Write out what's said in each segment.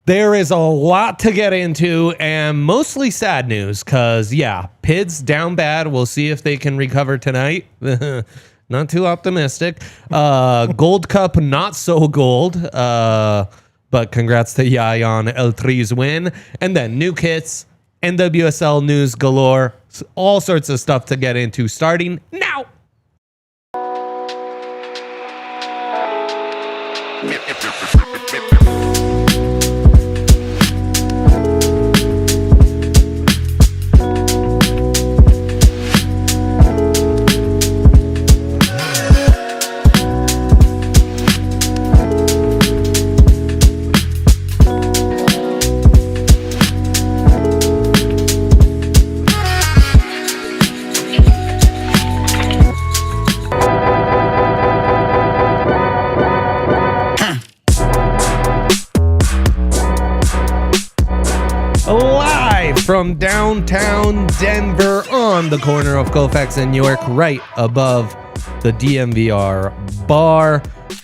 There is a lot to get into, and mostly sad news because, yeah, Pids down bad. We'll see if they can recover tonight. Not too optimistic. Gold Cup, not so gold. But congrats to Yaya on L3's win. And then new kits, NWSL news galore, all sorts of stuff to get into starting now. From downtown Denver on the corner of Colfax and York, right above the DNVR bar.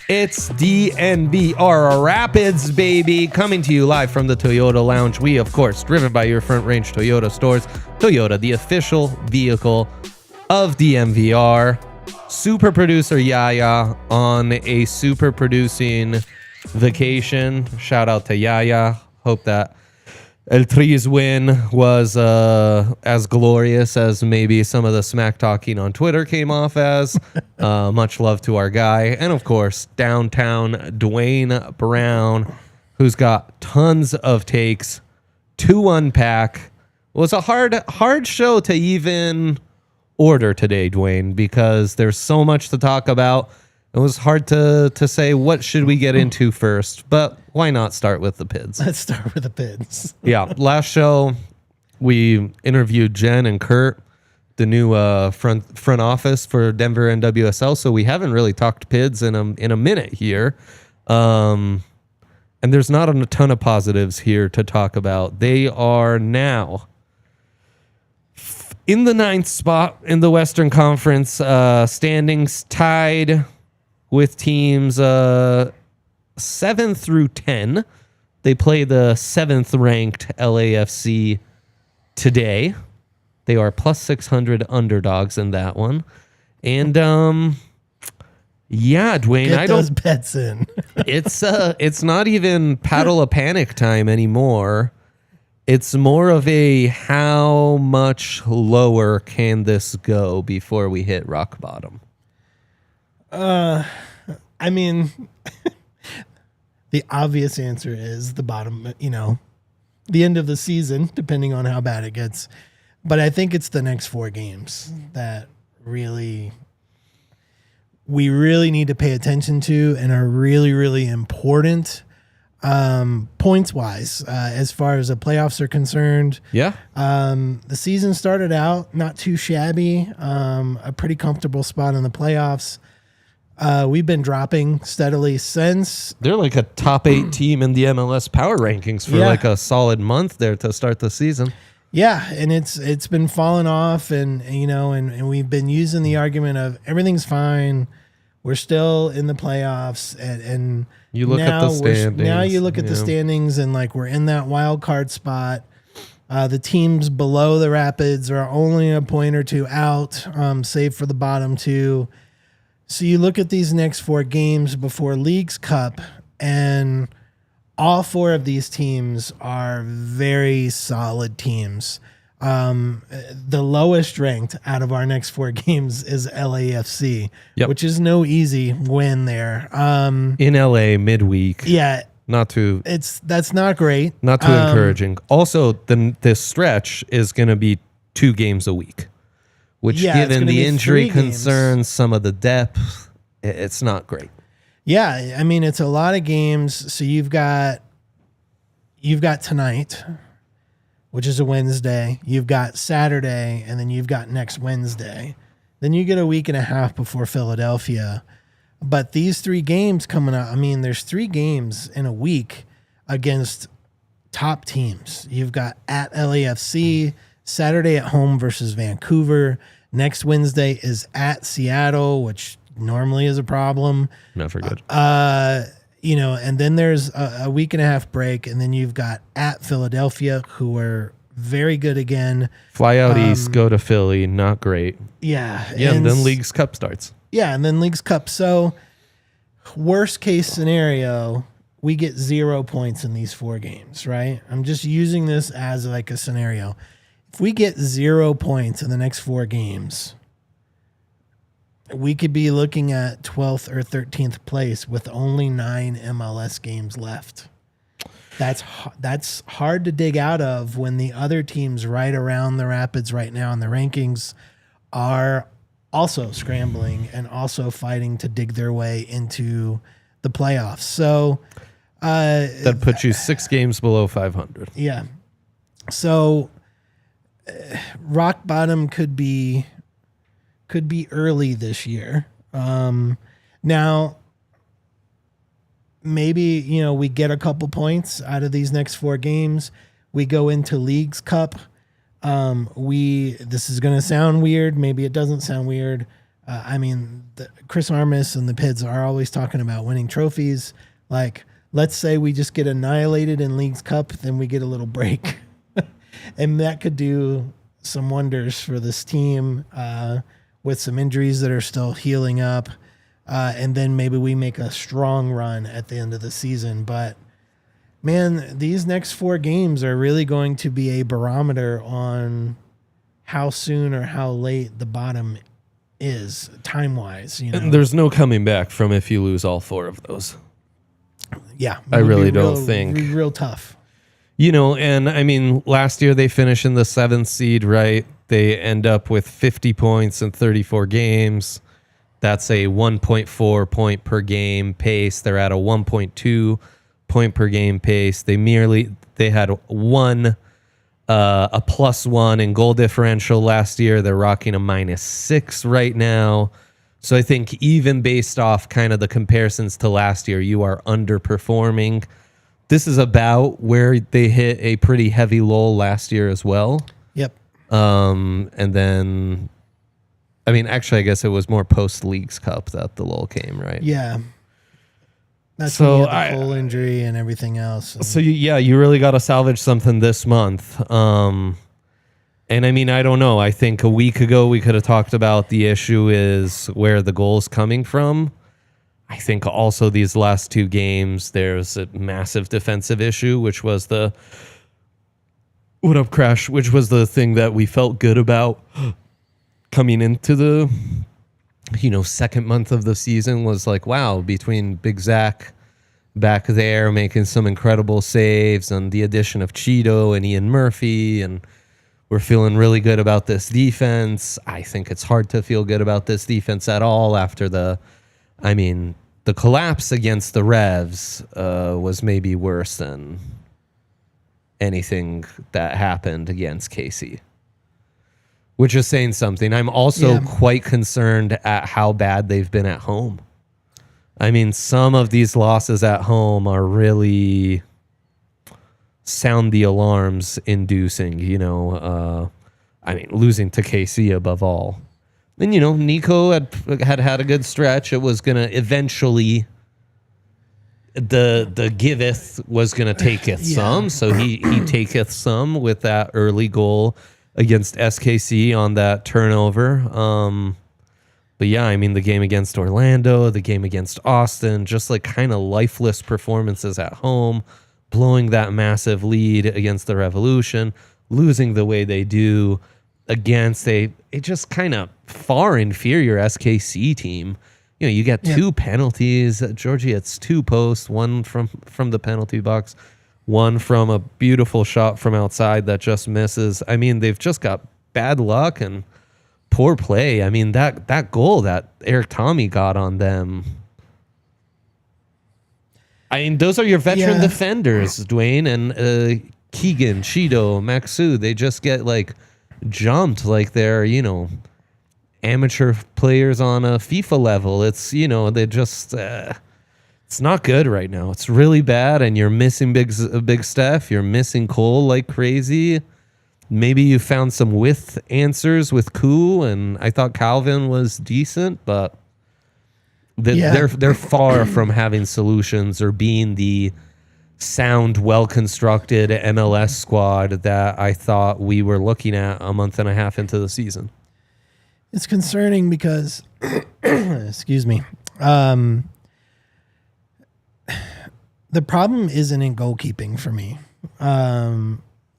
It's DNVR Rapids, baby, coming to you live from the Toyota Lounge. We, of course, driven by your Front Range Toyota stores. Toyota, the official vehicle of DNVR. Super producer Yaya on a super producing vacation. Shout out to Yaya. Hope that L3's win was as glorious as maybe some of the smack talking on Twitter came off as. Much love to our guy. And of course, downtown Dwayne Brown, who's got tons of takes to unpack. It was a hard show to even order today, Dwayne, because there's so much to talk about. It was hard to say what should we get into first, but why not start with the Pids? Let's start with the Pids. Yeah, last show we interviewed Jen and Kurt, the new front office for Denver NWSL. So we haven't really talked Pids in a minute here, and there's not a ton of positives here to talk about. They are now in the 9th spot in the Western Conference standings, tied with teams 7 through 10. They play the 7th ranked LAFC today. They are plus 600 underdogs in that one. And yeah, Dwayne, get those bets in. It's not even paddle a panic time anymore. It's more of a how much lower can this go before we hit rock bottom? I mean, the obvious answer is the bottom, the end of the season, depending on how bad it gets. But I think it's the next 4 games that we really need to pay attention to and are really, really important points wise, as far as the playoffs are concerned. Yeah. The season started out not too shabby, a pretty comfortable spot in the playoffs. We've been dropping steadily since. They're like a top 8 team in the MLS power rankings for like a solid month there to start the season. Yeah, and it's been falling off, and and we've been using the argument of everything's fine. We're still in the playoffs, and you look at the standings. Now you look at the standings, and like we're in that wild card spot. The teams below the Rapids are only a point or two out, save for the bottom 2. So you look at these next 4 games before Leagues Cup, and all 4 of these teams are very solid teams. The lowest ranked out of our next 4 games is LAFC, which is no easy win there. In LA midweek. Yeah. That's not great. Not too encouraging. Also, this stretch is going to be 2 games a week. Which, given the injury concerns, some of the depth, it's not great. Yeah, I mean, it's a lot of games. So you've got tonight, which is a Wednesday. You've got Saturday, and then you've got next Wednesday. Then you get a week and a half before Philadelphia. But these 3 games coming up, I mean, there's 3 games in a week against top teams. You've got at LAFC, Saturday at home versus Vancouver. Next Wednesday is at Seattle, which normally is a problem. Never good. and then there's a week and a half break, and then you've got at Philadelphia, who are very good again. Fly out east, go to Philly, not great. Yeah. And then League's Cup starts. Yeah, and then League's Cup. So worst case scenario, we get 0 points in these 4 games, right? I'm just using this as like a scenario. If we get 0 points in the next 4 games, we could be looking at 12th or 13th place with only 9 MLS games left. That's hard to dig out of when the other teams right around the Rapids right now in the rankings are also scrambling and also fighting to dig their way into the playoffs. So that puts you 6 games below 500. Yeah. So rock bottom could be early this year. Now, maybe, we get a couple points out of these next 4 games. We go into League's Cup. This is going to sound weird. Maybe it doesn't sound weird. Chris Armas and the Pids are always talking about winning trophies. Like, let's say we just get annihilated in League's Cup, then we get a little break. And that could do some wonders for this team, with some injuries that are still healing up. And then maybe we make a strong run at the end of the season. But, man, these next 4 games are really going to be a barometer on how soon or how late the bottom is, time-wise. And there's no coming back from if you lose all 4 of those. Yeah. I really don't think. Real tough. And last year they finished in the 7th seed, right? They end up with 50 points in 34 games. That's a 1.4 point per game pace. They're at a 1.2 point per game pace. They had a +1 in goal differential last year. They're rocking a -6 right now. So I think even based off kind of the comparisons to last year, you are underperforming. This is about where they hit a pretty heavy lull last year as well. Yep. And then, actually, I guess it was more post-League's Cup that the lull came, right? Yeah. That's when you had the full injury and everything else. So, you really got to salvage something this month. And, I don't know. I think a week ago we could have talked about the issue is where the goal's coming from. I think also these last 2 games, there's a massive defensive issue, which was the thing that we felt good about coming into the, second month of the season was like, wow, between Big Zach back there making some incredible saves and the addition of Cheeto and Ian Murphy, and we're feeling really good about this defense. I think it's hard to feel good about this defense at all after the collapse against the Revs was maybe worse than anything that happened against KC, which is saying something. I'm also quite concerned at how bad they've been at home. Some of these losses at home are really sound the alarms inducing, losing to KC above all. Then, Nico had a good stretch. It was going to eventually, the giveth was going to taketh some. So he taketh some with that early goal against SKC on that turnover. But the game against Orlando, the game against Austin, just like kind of lifeless performances at home, blowing that massive lead against the Revolution, losing the way they do against a just kind of far inferior SKC team. You get 2 penalties. Georgie gets 2 posts, one from the penalty box, one from a beautiful shot from outside that just misses. They've just got bad luck and poor play. That goal that Eric Tommy got on them. Those are your veteran defenders, Dwayne, and Keegan, Cheeto, Maxu. They just get jumped like they're, amateur players on a FIFA level. It's, they just, it's not good right now. It's really bad, and you're missing big Steph. You're missing Cole like crazy. Maybe you found some answers with Koo, and I thought Calvin was decent, but They're far from having solutions or being the sound, well-constructed MLS squad that I thought we were looking at a month and a half into the season. It's concerning because, excuse me, the problem isn't in goalkeeping for me.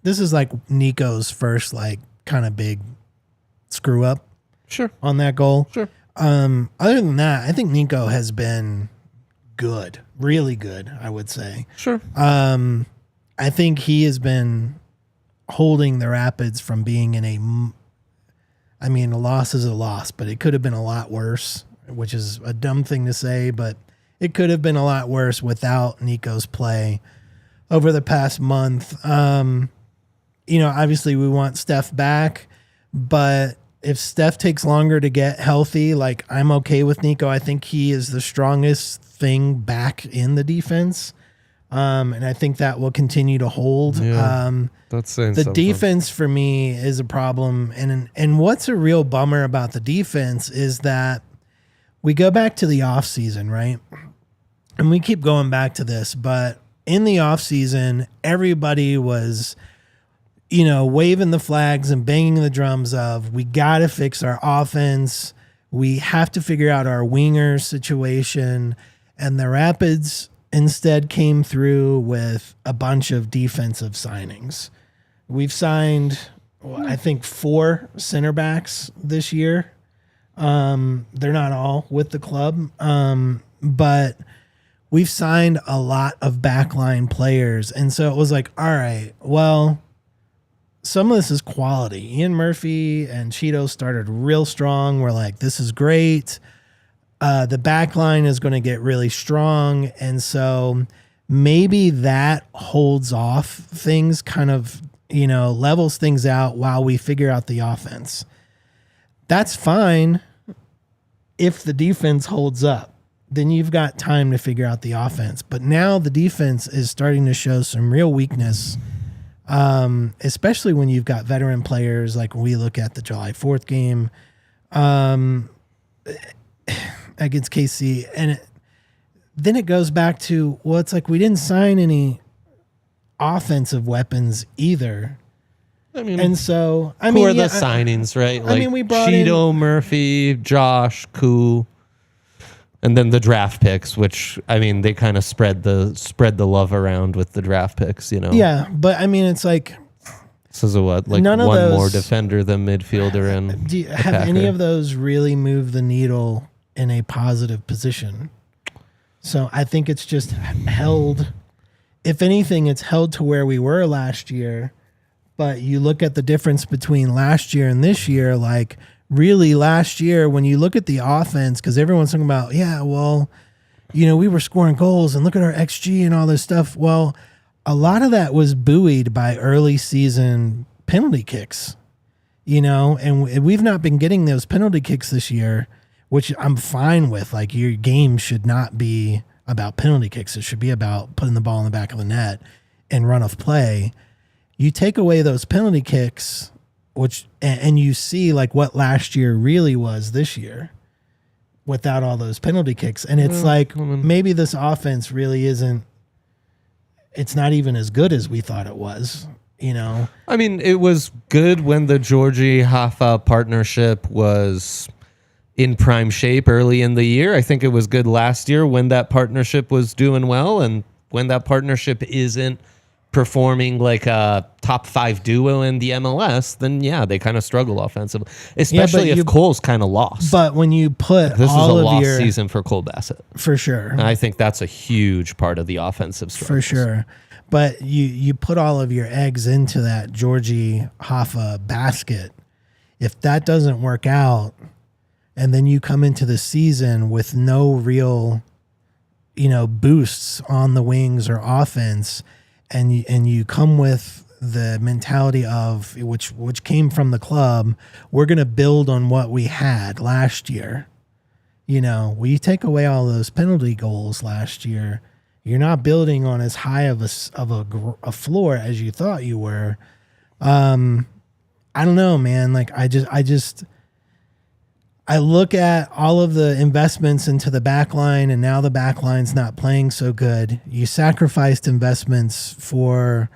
This is like Nico's first like kind of big screw up. Sure. On that goal. Sure. Other than that, I think Nico has been good, really good, I would say. Sure. I think he has been holding the Rapids from being in a loss is a loss, but it could have been a lot worse, which is a dumb thing to say, but it could have been a lot worse without Nico's play over the past month. Obviously we want Steph back, but if Steph takes longer to get healthy, like I'm okay with Nico. I think he is the strongest thing back in the defense. And I think that will continue to hold. Yeah, that's saying the something. Defense for me is a problem. And what's a real bummer about the defense is that we go back to the off season, right? And we keep going back to this, but in the off season, everybody was, waving the flags and banging the drums of, we got to fix our offense. We have to figure out our winger situation. And the Rapids instead came through with a bunch of defensive signings. We've signed, I think, 4 center backs this year. They're not all with the club, but we've signed a lot of backline players. And so it was like, all right, well, some of this is quality. Ian Murphy and Cheeto started real strong. We're like, this is great. The back line is going to get really strong. And so maybe that holds off things, kind of, levels things out while we figure out the offense. That's fine if the defense holds up. Then you've got time to figure out the offense. But now the defense is starting to show some real weakness, especially when you've got veteran players like when we look at the July 4th game against KC. And then it goes back to, well, it's like we didn't sign any offensive weapons either. And so, who are the signings, right? We brought Cheeto, Murphy, Josh, Koo, and then the draft picks, which they kind of spread the love around with the draft picks, Yeah, but it's like, so is it what, like none of one those, more defender than midfielder and have any of those really moved the needle in a positive position? So I think it's just held. If anything, it's held to where we were last year. But you look at the difference between last year and this year, like really last year, when you look at the offense, because everyone's talking about, we were scoring goals and look at our XG and all this stuff. Well, a lot of that was buoyed by early season penalty kicks, and we've not been getting those penalty kicks this year, which I'm fine with. Like, your game should not be about penalty kicks. It should be about putting the ball in the back of the net and run of play. You take away those penalty kicks, and you see like what last year really was this year without all those penalty kicks. And it's maybe this offense really isn't, it's not even as good as we thought it was, it was good when the Georgie Hoffa partnership was in prime shape early in the year. I think it was good last year when that partnership was doing well, and when that partnership isn't performing like a top 5 duo in the MLS, then they kind of struggle offensively, especially if Cole's kind of lost. But when you put this all is a of lost season for Cole Bassett, for sure, and I think that's a huge part of the offensive struggles. For sure. But you put all of your eggs into that Georgie Hoffa basket. If that doesn't work out, and then you come into the season with no real, boosts on the wings or offense, and you come with the mentality of which came from the club, we're going to build on what we had last year. We take away all those penalty goals last year, you're not building on as high of a floor as you thought you were. I don't know, man. Like I I look at all of the investments into the back line, and now the back line's not playing so good. You sacrificed investments for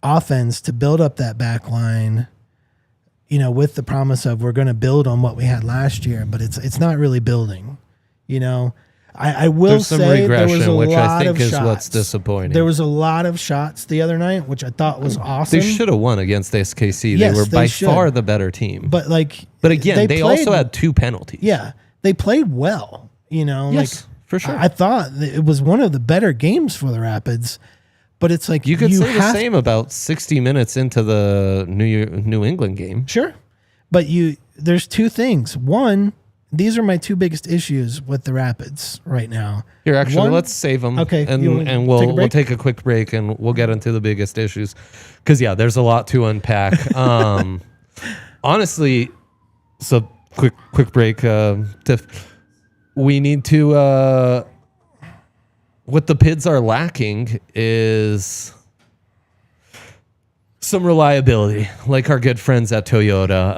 offense to build up that back line, you know, with the promise of we're going to build on what we had last year, but it's not really building, you know. I will There's some say there was regression, a which lot I think of is shots. what's disappointing. There was a lot of shots the other night, which I thought was awesome. They should have won against SKC. Yes, they were they by should. far the better team. But like, But again, they played, also had 2 penalties. Yeah, they played well. You know, Yes, like for sure. I thought that it was one of the better games for the Rapids. But it's like You could say the same about 60 minutes into the New England game. Sure, but there's 2 things. One, these are my 2 biggest issues with the Rapids right now. Here, actually, One, let's save them. Okay, and we'll take a quick break and we'll get into the biggest issues. Because yeah, there's a lot to unpack. Honestly, so quick break. Tiff, we need to. What the Pids are lacking is some reliability, like our good friends at Toyota.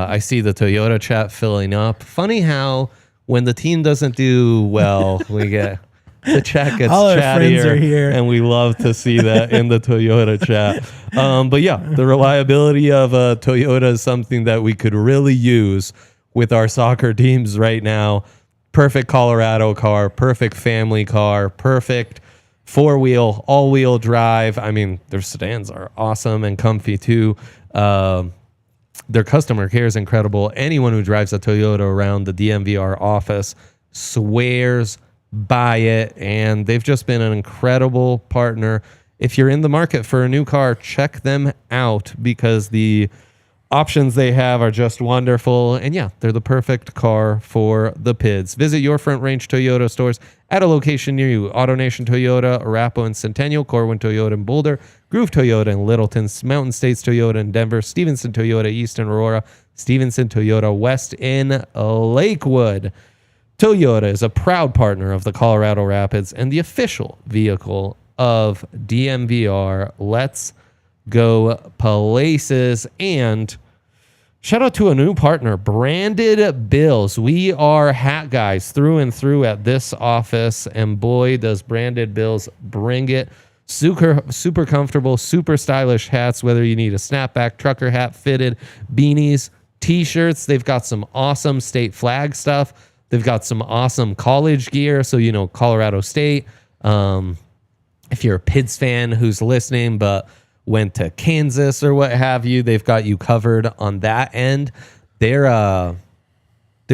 I see the Toyota chat filling up. Funny how when the team doesn't do well, we get the chat gets All our friends are chattier, here. and we love to see that in the Toyota chat. But yeah, the reliability of Toyota is something that we could really use with our soccer teams right now. Perfect Colorado car, perfect family car, perfect 4-wheel, all-wheel drive. I mean, their sedans are awesome and comfy too. Their customer care is incredible. Anyone who drives a Toyota around the DNVR office swears by it, and they've just been an incredible partner. If you're in the market for a new car, check them out because the options they have are just wonderful. And yeah, they're the perfect car for the Pids. Visit your Front Range Toyota stores at a location near you. AutoNation Toyota, Arapahoe and Centennial, Corwin Toyota in Boulder, Groove Toyota in Littleton, Mountain States Toyota in Denver, Stevenson Toyota East in Aurora, Stevenson Toyota West in Lakewood. Toyota is a proud partner of the Colorado Rapids and the official vehicle of DNVR. Let's go places. And shout out to a new partner, Branded Bills. We are hat guys through and through at this office, and boy, does Branded Bills bring it. Super comfortable, super stylish hats, whether you need a snapback, trucker hat, fitted, beanies, t-shirts. They've got some awesome state flag stuff. They've got some awesome college gear, so you know, Colorado State. If you're a Pids fan who's listening but went to Kansas or what have you, they've got you covered on that end. Their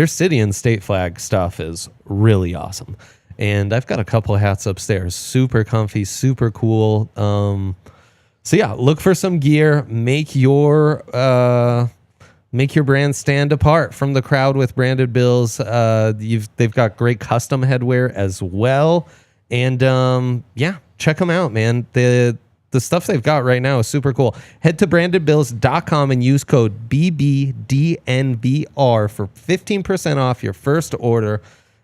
city and state flag stuff is really awesome. And I've got a couple of hats upstairs. Super comfy, super cool. So yeah, look for some gear. Make your brand stand apart from the crowd with Branded Bills. They've got great custom headwear as well. And yeah, check them out, man. The stuff they've got right now is super cool. Head to brandedbills.com and use code BBDNVR for 15% off your first order,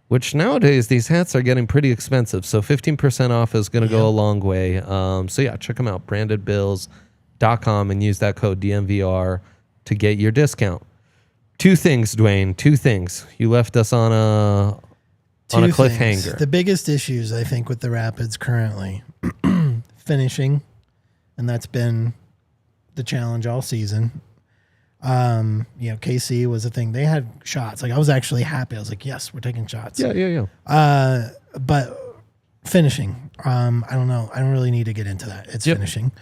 which nowadays these hats are getting pretty expensive. So 15% off is going to go a long way. So yeah, check them out, brandedbills.com, and use that code DNVR to get your discount. 2 things, Dwayne. 2 things. You left us on a cliffhanger. Things. The biggest issues, I think, with the Rapids currently, finishing, and that's been the challenge all season. KC was a thing. They had shots. Like, I was actually happy. I was like, yes, we're taking shots. Yeah. But finishing, I don't know. I don't really need to get into that. It's finishing.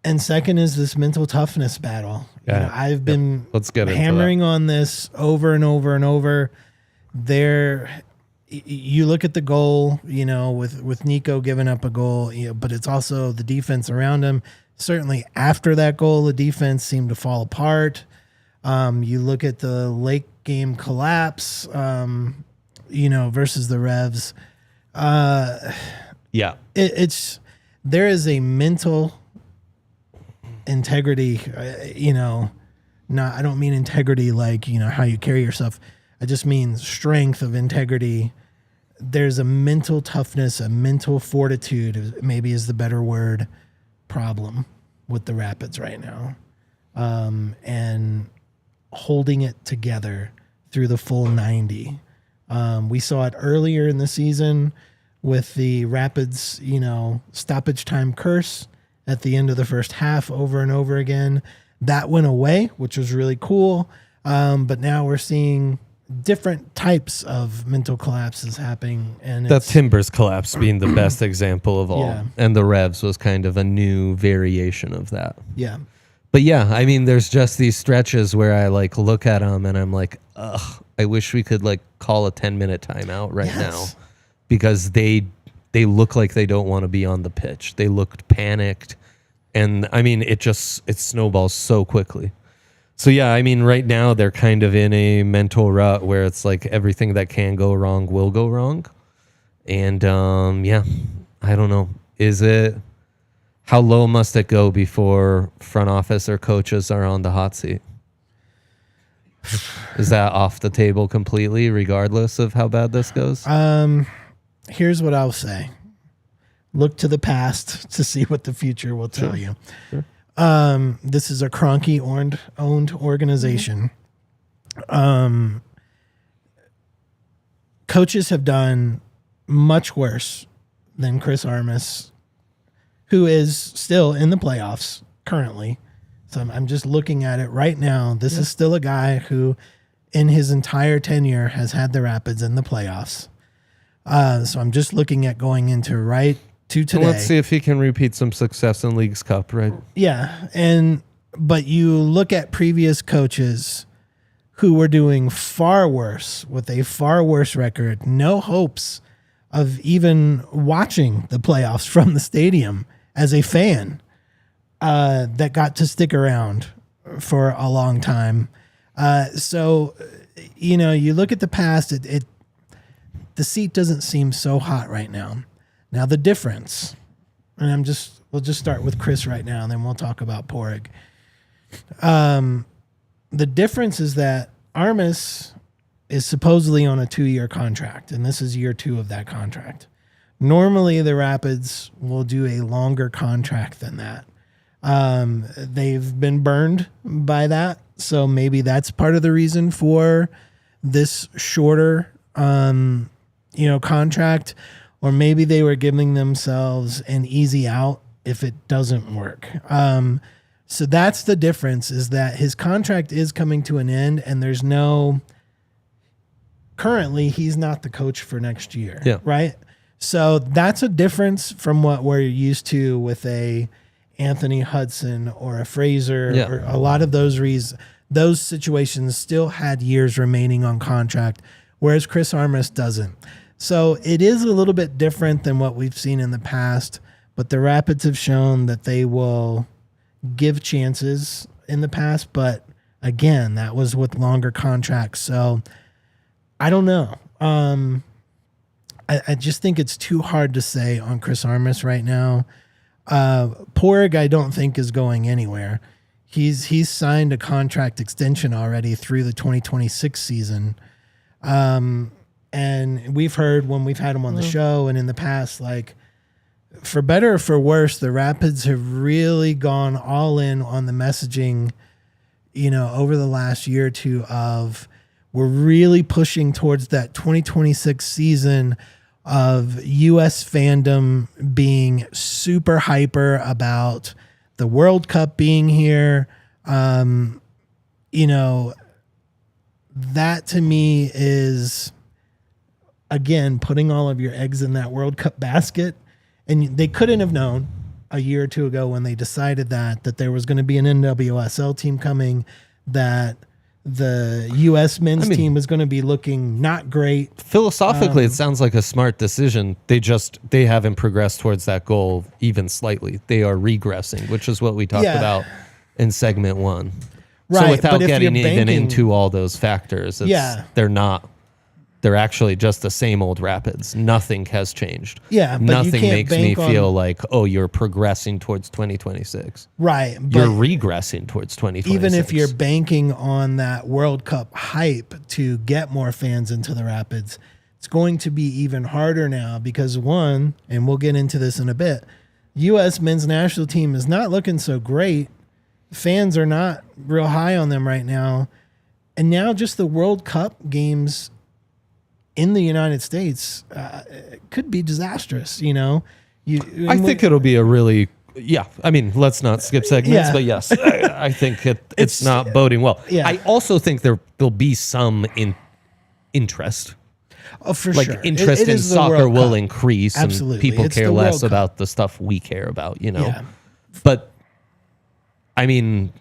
And second is this mental toughness battle. Yeah. You know, I've been Let's get hammering on this over and over and over. You look at the goal, you know, with Nico giving up a goal, you know, but it's also the defense around him. Certainly after that goal, the defense seemed to fall apart. You look at the late game collapse, versus the Revs. There is a mental integrity, I don't mean integrity like, how you carry yourself. I just mean strength of integrity. There's a mental toughness, a mental fortitude, maybe is the better word, problem with the Rapids right now. And holding it together through the full 90. We saw it earlier in the season with the Rapids, stoppage time curse at the end of the first half over and over again. That went away, which was really cool. But now we're seeing different types of mental collapses happening. And that Timbers collapse being the best example of all. Yeah. And the Revs was kind of a new variation of that. Yeah. But yeah, I mean, there's just these stretches where I like look at them and I'm like, ugh, I wish we could like call a 10-minute timeout right now, because they look like they don't want to be on the pitch. They looked panicked. And I mean, it snowballs so quickly. So yeah, I mean, right now they're kind of in a mental rut where it's like everything that can go wrong will go wrong. And yeah, I don't know. How low must it go before front office or coaches are on the hot seat? Is that off the table completely, regardless of how bad this goes? Here's what I'll say. Look to the past to see what the future will tell you. Sure. This is a Kroenke-owned organization. Coaches have done much worse than Chris Armas, who is still in the playoffs currently. So I'm just looking at it right now. This is still a guy who, in his entire tenure, has had the Rapids in the playoffs. So I'm just looking at going into right to today. Let's see if he can repeat some success in Leagues Cup, right? Yeah, but you look at previous coaches who were doing far worse with a far worse record, no hopes of even watching the playoffs from the stadium as a fan, that got to stick around for a long time. So, you look at the past, the seat doesn't seem so hot right now. Now the difference, and we'll just start with Chris right now, and then we'll talk about Porig. The difference is that Armas is supposedly on a 2-year contract, and this is year 2 of that contract. Normally, the Rapids will do a longer contract than that. They've been burned by that, so maybe that's part of the reason for this shorter, contract, or maybe they were giving themselves an easy out if it doesn't work. So that's the difference, is that his contract is coming to an end, and currently he's not the coach for next year, right? So that's a difference from what we're used to with a Anthony Hudson or a Fraser, or a lot of those situations still had years remaining on contract, whereas Chris Armas doesn't. So it is a little bit different than what we've seen in the past, but the Rapids have shown that they will give chances in the past. But again, that was with longer contracts. So I don't know. I just think it's too hard to say on Chris Armas right now. Porig, I don't think, is going anywhere. He's signed a contract extension already through the 2026 season. And we've heard when we've had him on the show and in the past, like, for better or for worse, the Rapids have really gone all in on the messaging, over the last year or two of, we're really pushing towards that 2026 season of U.S. fandom being super hyper about the World Cup being here. That to me is, again, putting all of your eggs in that World Cup basket. And they couldn't have known a year or two ago when they decided that there was going to be an NWSL team coming, that the U.S. men's team was going to be looking not great. Philosophically, it sounds like a smart decision. They haven't progressed towards that goal even slightly. They are regressing, which is what we talked about in segment 1. Right, so without getting even banking into all those factors, they're actually just the same old Rapids. Nothing has changed. Yeah, but nothing makes me feel like, you're progressing towards 2026. Right. But you're regressing towards 2026. Even if you're banking on that World Cup hype to get more fans into the Rapids, it's going to be even harder now because, one, and we'll get into this in a bit, U.S. men's national team is not looking so great. Fans are not real high on them right now. And now just the World Cup games in the United States could be disastrous, you know? I think it'll be a really, I mean, let's not skip segments, but yes, I think it's not boding well. Yeah. I also think there'll be some interest. Oh, for like sure. interest in soccer will increase. Absolutely. And people It's care the less World Cup. about the stuff we care about, you know? Yeah. But I mean,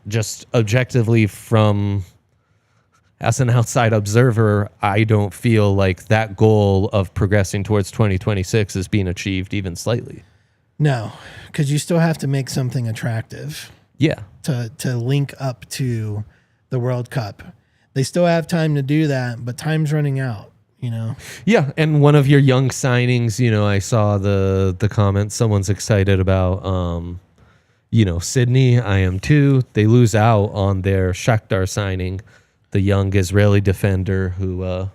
just objectively as an outside observer, I don't feel like that goal of progressing towards 2026 is being achieved even slightly. No, because you still have to make something attractive. Yeah. To link up to the World Cup. They still have time to do that, but time's running out, you know? Yeah, and one of your young signings, you know, I saw the comment, someone's excited about, you know, Sydney, I am too. They lose out on their Shakhtar signing, the young Israeli defender who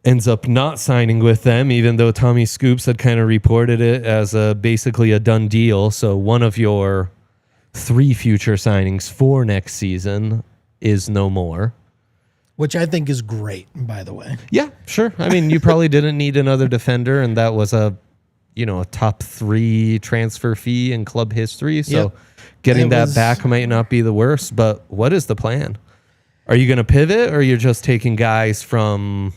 ends up not signing with them, even though Tommy Scoops had kind of reported it as basically a done deal. So one of your 3 future signings for next season is no more. Which I think is great, by the way. Yeah, sure. I mean, you probably didn't need another defender, and that was a top 3 transfer fee in club history. So getting that back might not be the worst, but what is the plan? Are you going to pivot, or you're just taking guys from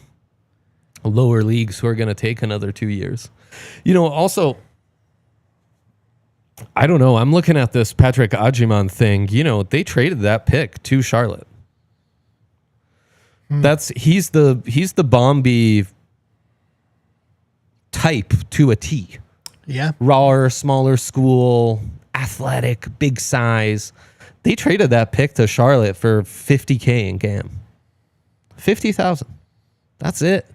lower leagues who are going to take another 2 years? You know, also, I don't know. I'm looking at this Patrick Agyemang thing. You know, they traded that pick to Charlotte. He's the Bombi type to a T. Yeah. Rawer, smaller school, athletic, big size. They traded that pick to Charlotte for $50,000 in GAM. $50,000. That's it.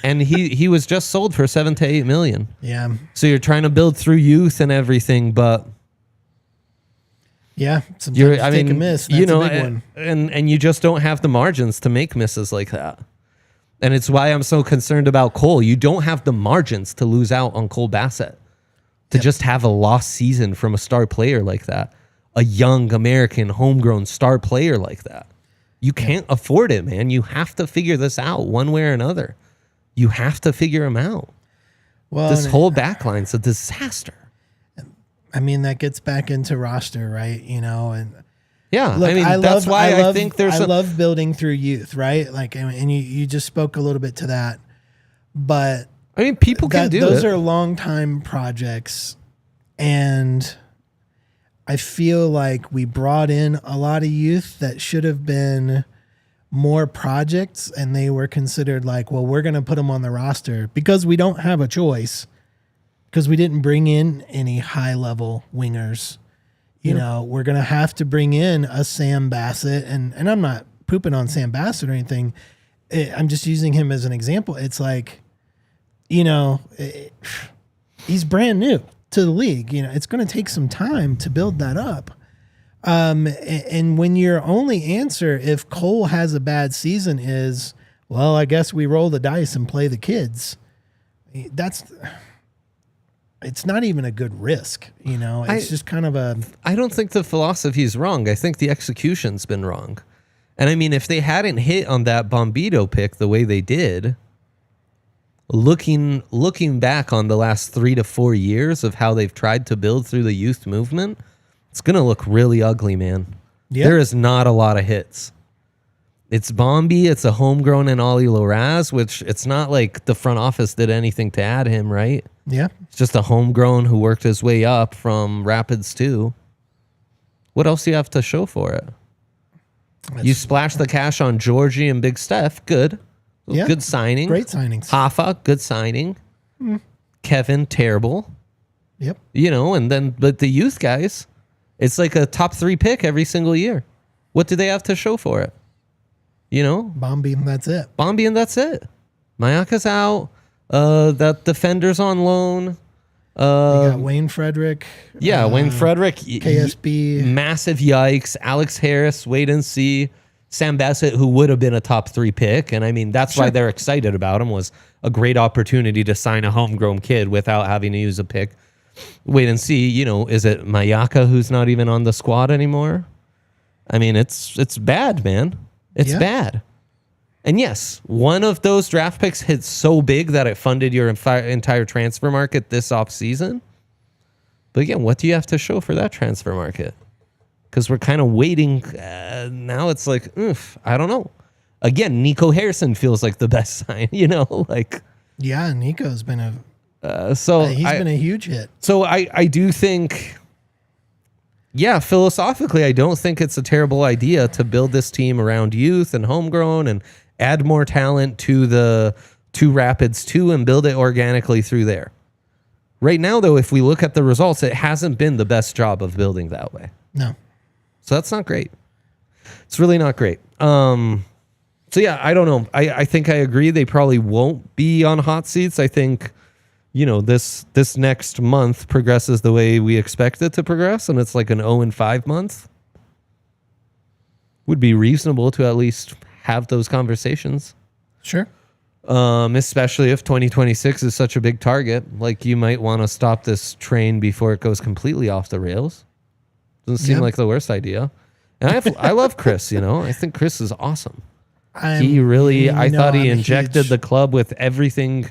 And he was just sold for $7 to $8 million. Yeah. So you're trying to build through youth and everything, but yeah, sometimes take a miss. That's a big one. And you just don't have the margins to make misses like that. And it's why I'm so concerned about Cole. You don't have the margins to lose out on Cole Bassett, to just have a lost season from a star player like that, a young American homegrown star player like that. You can't afford it, man. You have to figure this out one way or another. You have to figure them out. Well, this whole backline's a disaster. I mean, that gets back into roster, right? You know, and yeah, look, I mean, that's why I think there's I love building through youth, right? Like, and you just spoke a little bit to that, but I mean, people can do those it. are long time projects, and I feel like we brought in a lot of youth that should have been more projects, and they were considered like, well, we're going to put them on the roster because we don't have a choice, because we didn't bring in any high level wingers. You know, we're going to have to bring in a Sam Bassett, and I'm not pooping on Sam Bassett or anything. I'm just using him as an example. It's like, you know, he's brand new to the league. You know, it's going to take some time to build that up. And when your only answer, if Cole has a bad season, is, well, I guess we roll the dice and play the kids, it's not even a good risk, you know. It's just kind of a... I don't think the philosophy is wrong. I think the execution's been wrong. And I mean, if they hadn't hit on that Bombito pick the way they did, looking back on the last 3 to 4 years of how they've tried to build through the youth movement, it's going to look really ugly, man. Yep. There is not a lot of hits. It's Bombi, it's a homegrown and Ollie Loraz, which it's not like the front office did anything to add him, right? Yeah. It's just a homegrown who worked his way up from Rapids 2. What else do you have to show for it? You splash the cash on Georgie and Big Steph. Good. Yeah. Good signing. Great signings. Hoffa, good signing. Kevin, terrible. Yep. You know, but the youth guys, it's like a top 3 pick every single year. What do they have to show for it? You know? Bombi, and that's it. Bombi, and that's it. Mayaka's out. That defender's on loan. You got Wayne Frederick. Yeah, Wayne Frederick. KSB. Massive yikes. Alex Harris, wait and see. Sam Bassett, who would have been a top 3 pick. And I mean, that's why they're excited about him, was a great opportunity to sign a homegrown kid without having to use a pick. wait and see. Is it Mayaka who's not even on the squad anymore? I mean, it's bad, man. It's bad. And yes, one of those draft picks hit so big that it funded your entire transfer market this offseason. But again, what do you have to show for that transfer market? Because we're kind of waiting. Now it's like, I don't know. Again, Nico Harrison feels like the best sign, Yeah, Nico's been he's been a huge hit. So I do think, philosophically, I don't think it's a terrible idea to build this team around youth and homegrown and add more talent to Rapids too and build it organically through there. Right now, though, if we look at the results, it hasn't been the best job of building that way. No. So that's not great. It's really not great. So yeah, I don't know. I think I agree. They probably won't be on hot seats. I think, this next month progresses the way we expect it to progress, and it's like an 0-5 month. Would be reasonable to at least have those conversations. Sure. Especially if 2026 is such a big target. Like, you might want to stop this train before it goes completely off the rails. Doesn't seem like the worst idea. And I love Chris, I think Chris is awesome. I thought he injected the club with everything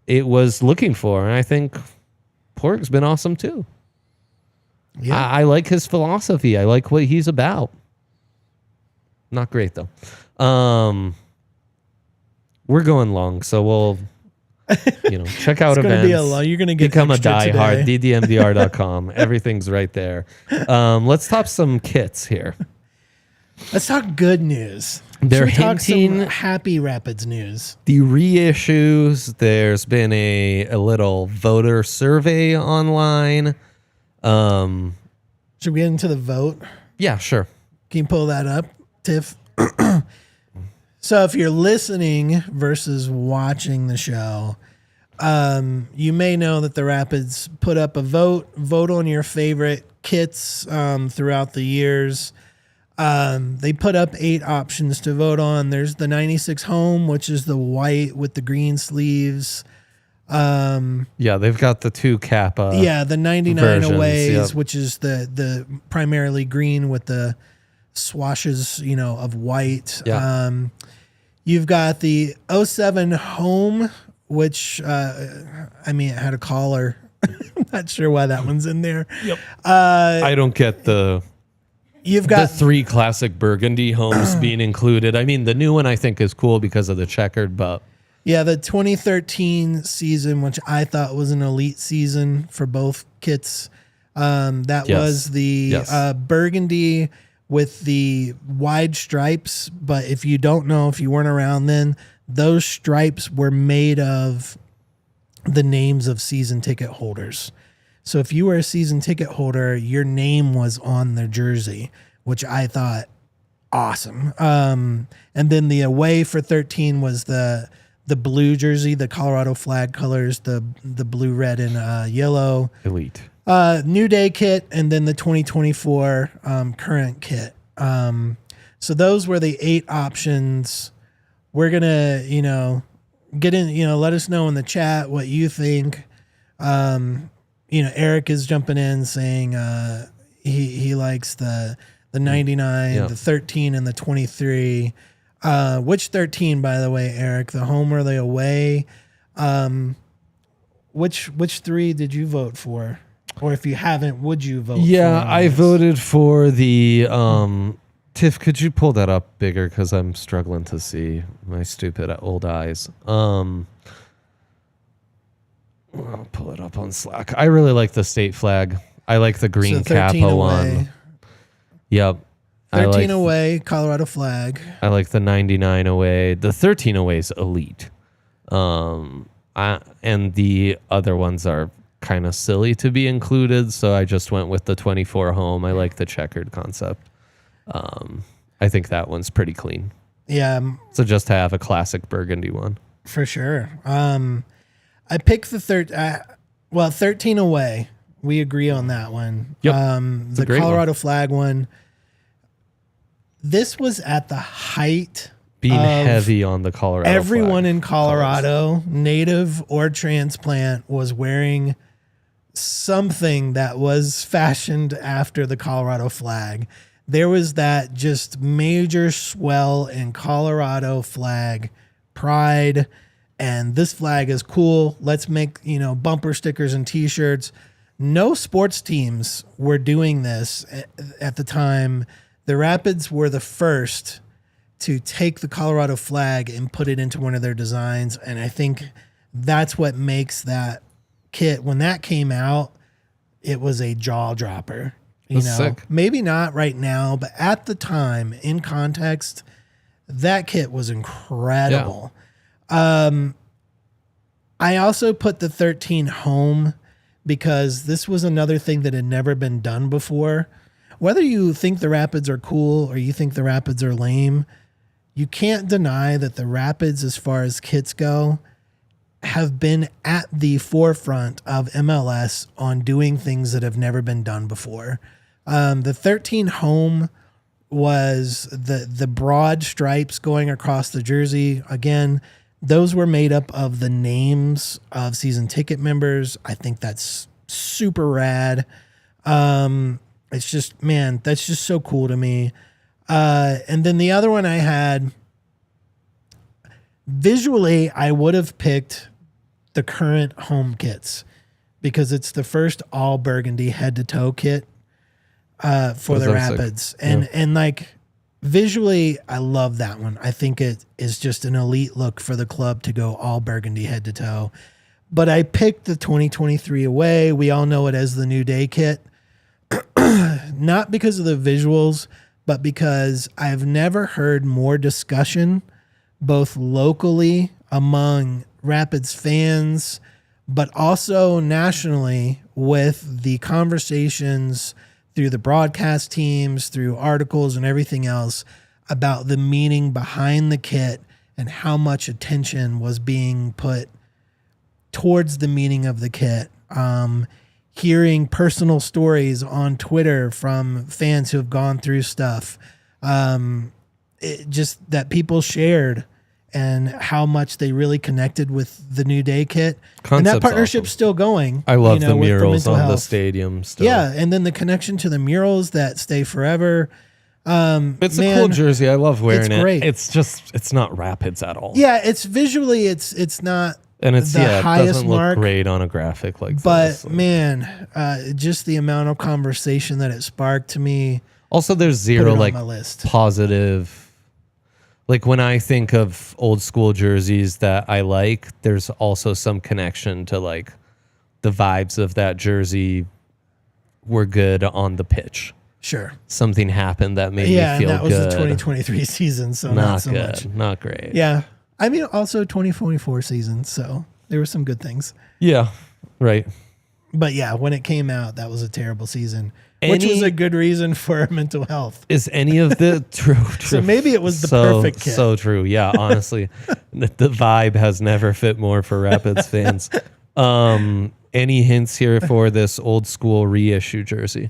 it was looking for. And I think Porg's been awesome too. Yeah. I like his philosophy. I like what he's about. Not great though. We're going long, so we'll check out events. You're gonna get become a diehard. DNVR.com. Everything's right there. Let's talk some kits here. Let's talk good news. They're hinting some happy Rapids news. The reissues. There's been a little voter survey online. Should we get into the vote? Yeah, sure. Can you pull that up, Tiff? So if you're listening versus watching the show, you may know that the Rapids put up a vote on your favorite kits throughout the years. They put up 8 options to vote on. There's the 96 home, which is the white with the green sleeves. They've got the 2 Kappa. The 99 versions, aways, which is the primarily green with the swashes, of white. You've got the 07 home, which it had a collar. I'm not sure why that one's in there. Yep. I don't get You've got the 3 classic burgundy homes being included. I mean, the new one I think is cool because of the checkered, but the 2013 season, which I thought was an elite season for both kits. Was the burgundy with the wide stripes. But if you don't know, if you weren't around then, those stripes were made of the names of season ticket holders. So if you were a season ticket holder, your name was on their jersey, which I thought awesome. And then the away for 13 was the blue jersey, the Colorado flag colors, the blue, red, and yellow. Elite. New Day kit, and then the 2024 current kit. So those were the 8 options. We're going to, get in, let us know in the chat what you think. Eric is jumping in saying he likes the 99, the 13, and the 23. Which 13, by the way, Eric? The home or the away? Which 3 did you vote for? Or if you haven't, would you vote for? Yeah, I voted for the... Tiff, could you pull that up bigger? Because I'm struggling to see my stupid old eyes. I'll pull it up on Slack. I really like the state flag. I like the green Kappa one. Yep. 13 away, Colorado flag. I like the 99 away. The 13 away is elite. And the other ones are kind of silly to be included, so I just went with the 24 home. I like the checkered concept. I think that one's pretty clean. Yeah. So just to have a classic burgundy one. For sure. I picked the 13 away. We agree on that one. Yep. The Colorado flag one. This was at the height being heavy on the Colorado everyone flag in Colorado, native or transplant, was wearing something that was fashioned after the Colorado flag. There was that just major swell in Colorado flag pride, and this flag is cool. Let's make, bumper stickers and t-shirts. No sports teams were doing this at the time. The Rapids were the first to take the Colorado flag and put it into one of their designs, and I think that's what makes that kit, when that came out, it was a jaw dropper. Sick. Maybe not right now, but at the time, in context, that kit was incredible. Yeah. I also put the 13 home because this was another thing that had never been done before. Whether you think the Rapids are cool or you think the Rapids are lame, you can't deny that the Rapids, as far as kits go, have been at the forefront of MLS on doing things that have never been done before. The 13 home was the broad stripes going across the jersey. Again, those were made up of the names of season ticket members. I think that's super rad. It's just, man, that's just so cool to me. And then the other one I had, visually, I would have picked the current home kits because it's the first all burgundy head to toe kit for the Rapids. And like visually, I love that one. I think it is just an elite look for the club to go all burgundy head to toe. But I picked the 2023 away. We all know it as the New Day kit. Not because of the visuals, but because I've never heard more discussion, both locally among Rapids fans, but also nationally with the conversations through the broadcast teams, through articles and everything else about the meaning behind the kit and how much attention was being put towards the meaning of the kit. Hearing personal stories on Twitter from fans who have gone through stuff, just that people shared and how much they really connected with the New Day kit. Concept's and that partnership's awesome. Still going. I love the murals on the stadium still. Yeah, and then the connection to the murals that stay forever. It's a cool jersey. I love wearing it. Great. It's not Rapids at all. Yeah, it's visually it's not. And it's the highest it doesn't mark, look great on a graphic like but this. But man, just the amount of conversation that it sparked to me. Also, there's zero like positive. Like when I think of old school jerseys that I like, there's also some connection to like the vibes of that jersey were good on the pitch. Sure. Something happened that made me feel good. Yeah, that was the 2023 season, so not so good, much. Not great. Yeah. I mean, also 2024 season, so there were some good things. Yeah, right. But yeah, when it came out, that was a terrible season, which was a good reason for mental health. Is any of the true? So maybe it was the perfect kit. So true. Yeah, honestly, the vibe has never fit more for Rapids fans. Any hints here for this old school reissue jersey?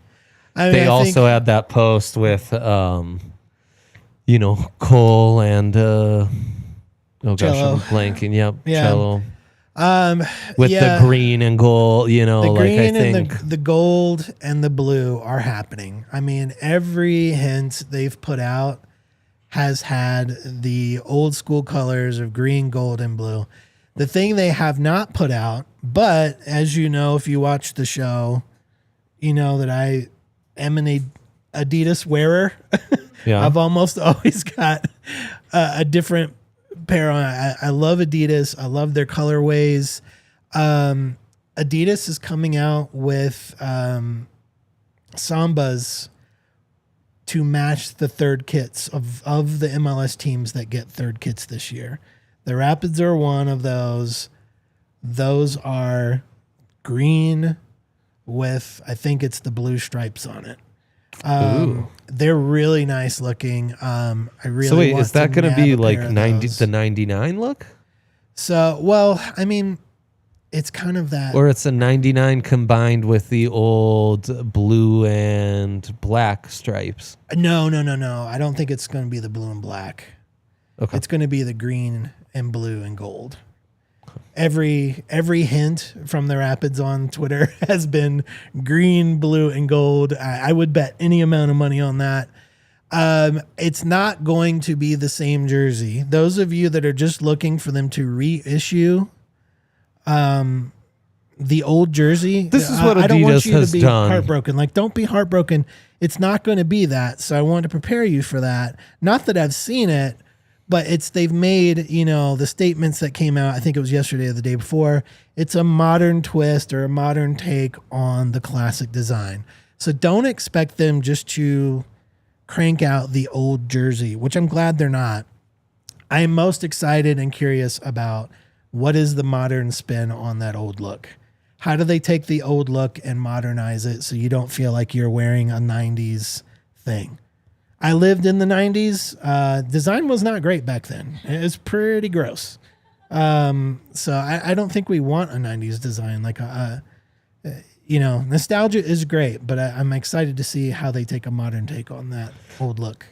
They also had that post with, Cole and. Oh gosh, I'm blanking. Yep, yeah. Cello. With the green and gold, the green and the gold and the blue are happening. I mean, every hint they've put out has had the old school colors of green, gold, and blue. The thing they have not put out, but as you know, if you watch the show, you know that I am an Adidas wearer. Yeah. I've almost always got a different pair on. I love Adidas. I love their colorways. Adidas is coming out with Sambas to match the third kits of the MLS teams that get third kits this year. The Rapids are one of those. Those are green with, I think it's the blue stripes on it. They're really nice looking. I really so wait, want is that going to be like the 99 look? So, well, I mean, it's kind of that. Or it's a 99 combined with the old blue and black stripes. No. I don't think it's going to be the blue and black. Okay. It's going to be the green and blue and gold. every hint from the Rapids on Twitter has been green, blue, and gold. I would bet any amount of money on that. It's not going to be the same jersey. Those of you that are just looking for them to reissue the old jersey, This is what I don't want Adidas you to has be done. heartbroken. Like, don't be heartbroken. It's not going to be that. So I wanted to prepare you for that. Not that I've seen it, but they've made, the statements that came out, I think it was yesterday or the day before. It's a modern twist or a modern take on the classic design. So don't expect them just to crank out the old jersey, which I'm glad they're not. I am most excited and curious about what is the modern spin on that old look. How do they take the old look and modernize it so you don't feel like you're wearing a 90s thing? I lived in the 90s. Design was not great back then. It was pretty gross. So I don't think we want a 90s design. Like, nostalgia is great, but I'm excited to see how they take a modern take on that old look.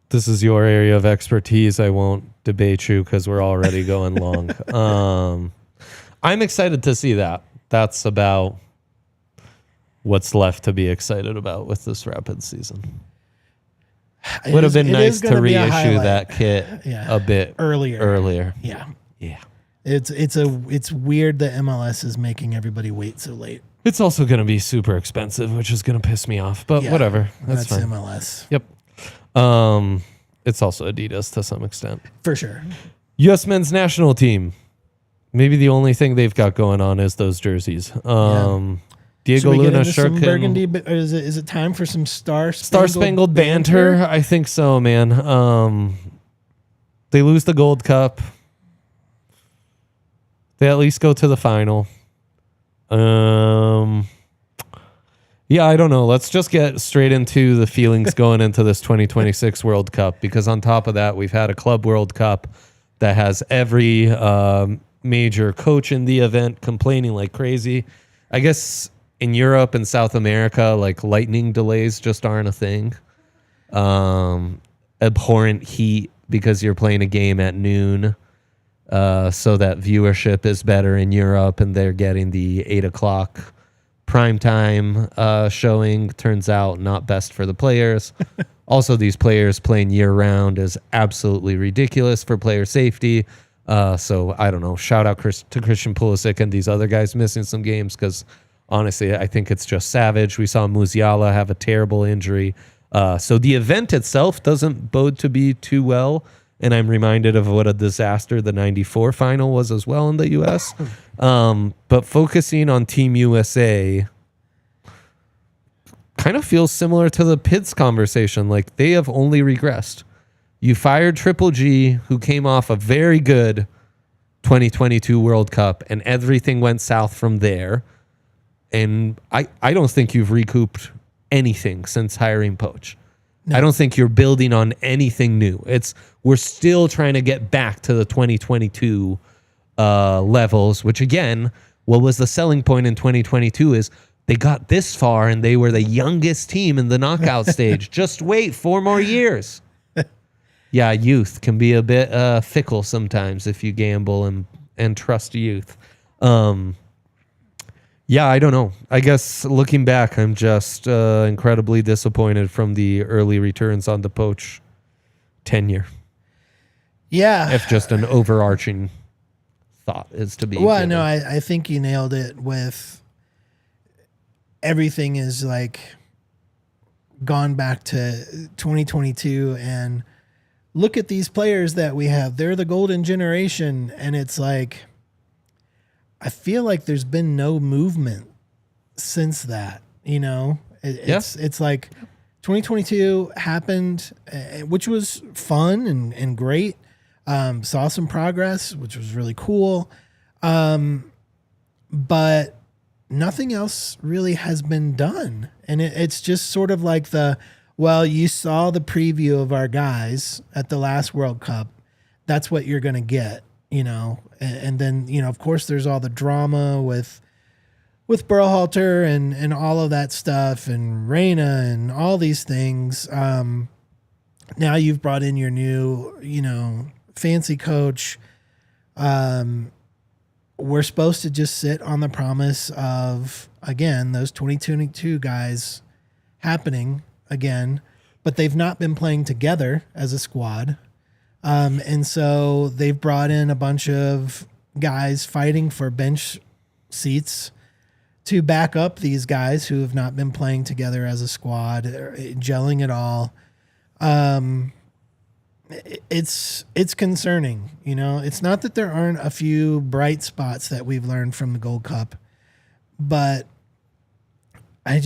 This is your area of expertise. I won't debate you because we're already going long. I'm excited to see that. That's about what's left to be excited about with this Rapids season. Would have been nice to reissue that kit a bit earlier. Yeah. Yeah. It's weird that MLS is making everybody wait so late. It's also going to be super expensive, which is going to piss me off, but whatever. That's fine. MLS. Yep. It's also Adidas to some extent. For sure. U.S. men's national team. Maybe the only thing they've got going on is those jerseys. Diego Luna Shirkin. Burgundy, is it time for some Spangled Banter? I think so, man. They lose the Gold Cup. They at least go to the final. Yeah, I don't know. Let's just get straight into the feelings going into this 2026 World Cup, because on top of that, we've had a Club World Cup that has every major coach in the event complaining like crazy. I guess in Europe and South America, like lightning delays just aren't a thing. Abhorrent heat because you're playing a game at noon, so that viewership is better in Europe and they're getting the 8 o'clock primetime showing. Turns out not best for the players. Also, these players playing year round is absolutely ridiculous for player safety. So I don't know. Shout out to Christian Pulisic and these other guys missing some games, because honestly, I think it's just savage. We saw Musiala have a terrible injury. So the event itself doesn't bode to be too well. And I'm reminded of what a disaster the 94 final was as well in the U.S. But focusing on Team USA kind of feels similar to the Pids conversation. Like, they have only regressed. You fired Triple G, who came off a very good 2022 World Cup, and everything went south from there. And I don't think you've recouped anything since hiring Poach. No. I don't think you're building on anything new. We're still trying to get back to the 2022 levels, which again, what was the selling point in 2022 is they got this far and they were the youngest team in the knockout stage. Just wait 4 more years. Yeah, youth can be a bit fickle sometimes if you gamble and trust youth. Yeah, I don't know. I guess looking back, I'm just incredibly disappointed from the early returns on the Poach tenure. Yeah. If just an overarching thought is to be given. No, I think you nailed it with everything is like gone back to 2022, and look at these players that we have. They're the golden generation, and it's like, I feel like there's been no movement since that, It's like 2022 happened, which was fun and great. Saw some progress, which was really cool. But nothing else really has been done. And it's just sort of like you saw the preview of our guys at the last World Cup. That's what you're going to get. And then, of course, there's all the drama with Berhalter and all of that stuff, and Reina and all these things. Now you've brought in your new, fancy coach. we're supposed to just sit on the promise of, again, those 2022 guys happening again, but they've not been playing together as a squad. And so they've brought in a bunch of guys fighting for bench seats to back up these guys who have not been playing together as a squad, gelling at all. It's concerning, you know. It's not that there aren't a few bright spots that we've learned from the Gold Cup, but I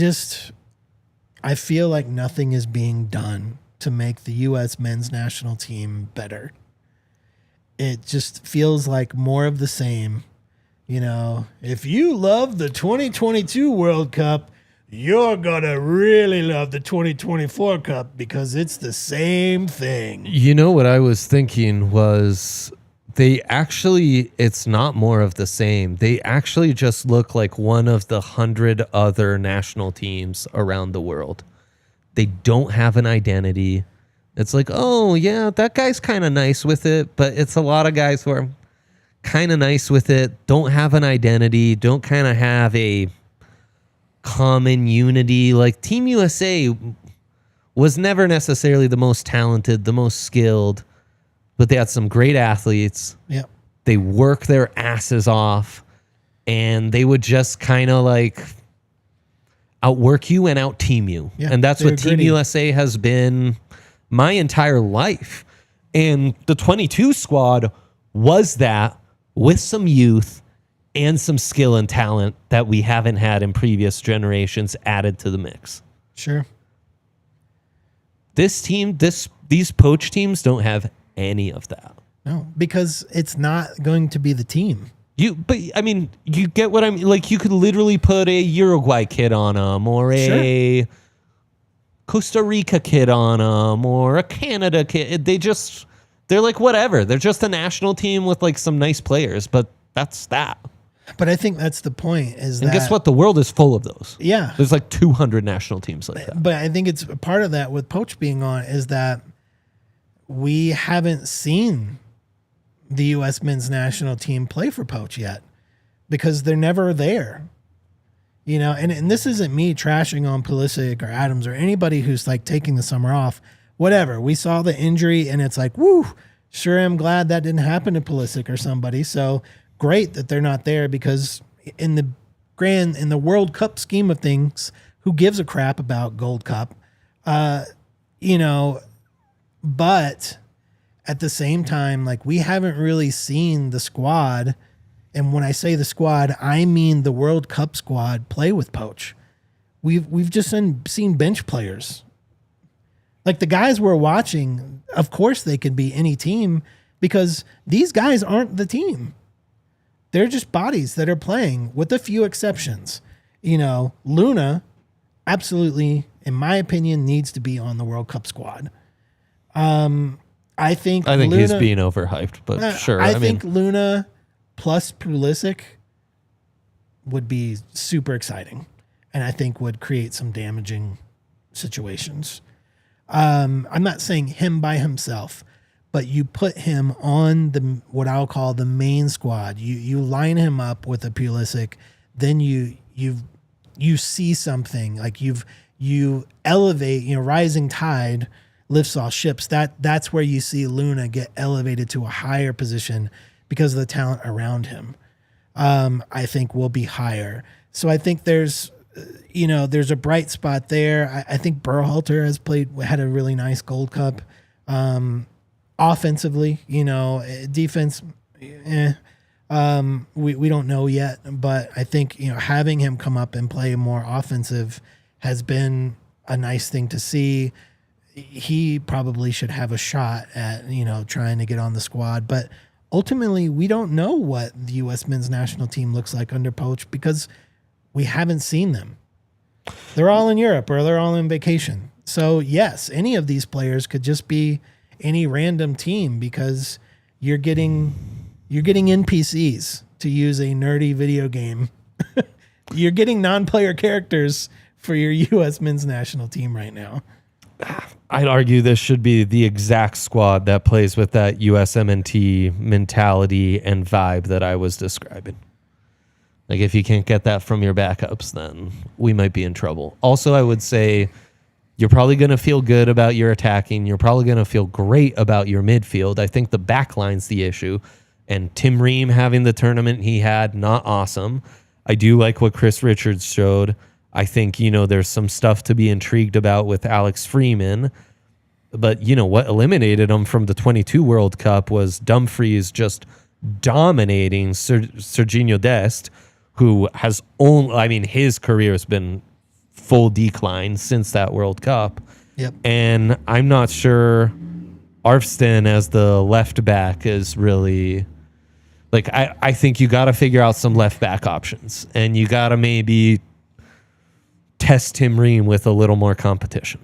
feel like nothing is being done to make the U.S. men's national team better. It just feels like more of the same. You know, if you love the 2022 World Cup, you're going to really love the 2024 Cup because it's the same thing. You know what I was thinking was it's not more of the same. They actually just look like one of the 100 other national teams around the world. They don't have an identity. It's like, oh, yeah, that guy's kind of nice with it, but it's a lot of guys who are kind of nice with it, don't have an identity, don't kind of have a common unity. Like Team USA was never necessarily the most talented, the most skilled, but they had some great athletes. Yep. They work their asses off, and they would just kind of like outwork you and out team you. Yeah, and that's what Team gritty. USA has been my entire life. And the 22 squad was that, with some youth and some skill and talent that we haven't had in previous generations added to the mix. Sure. This team, these poach teams don't have any of that. No, because it's not going to be the team. But I mean, you get what I mean? Like, you could literally put a Uruguay kid on them, or a Costa Rica kid on them, or a Canada kid. They're like, whatever. They're just a national team with like some nice players, but that's that. But I think that's the point. And guess what? The world is full of those. Yeah. There's like 200 national teams like that. But I think it's part of that with Poach being on is that we haven't seen the U.S. men's national team play for Poach yet because they're never there. You know, and this isn't me trashing on Pulisic or Adams or anybody who's like taking the summer off. Whatever. We saw the injury and it's like, woo, sure am glad that didn't happen to Pulisic or somebody. So great that they're not there because in the World Cup scheme of things, who gives a crap about Gold Cup? You know, but at the same time, like we haven't really seen the squad. And when I say the squad, I mean the World Cup squad play with Poach. We've just seen bench players. Like the guys we're watching, of course they could be any team because these guys aren't the team. They're just bodies that are playing with a few exceptions. You know, Luna absolutely, in my opinion, needs to be on the World Cup squad. I think Luna, he's being overhyped, but sure. I think Luna plus Pulisic would be super exciting and I think would create some damaging situations. I'm not saying him by himself, but you put him on what I'll call the main squad. You line him up with a Pulisic, then you see something like you elevate. You know, rising tide lifts all ships. That's where you see Luna get elevated to a higher position because of the talent around him. I think will be higher. So I think there's a bright spot there. I think Berhalter had a really nice Gold Cup. Offensively, defense, we don't know yet, but I think, having him come up and play more offensive has been a nice thing to see. He probably should have a shot at, trying to get on the squad, but ultimately we don't know what the U.S. men's national team looks like under Poach because we haven't seen them. They're all in Europe or they're all in vacation. So yes, any of these players could just be any random team because you're getting NPCs, to use a nerdy video game. You're getting non-player characters for your U.S. men's national team right now. I'd argue this should be the exact squad that plays with that USMNT mentality and vibe that I was describing. Like, if you can't get that from your backups, then we might be in trouble. Also, I would say you're probably going to feel good about your attacking. You're probably going to feel great about your midfield. I think the backline's the issue. And Tim Ream having the tournament he had, not awesome. I do like what Chris Richards showed. I think, there's some stuff to be intrigued about with Alex Freeman. But, what eliminated him from the 22 World Cup was Dumfries just dominating Serginho Dest, who has his career has been full decline since that World Cup. Yep. And I'm not sure Arfston as the left back is really... Like, I think you got to figure out some left back options. And you got to maybe test Tim Ream with a little more competition.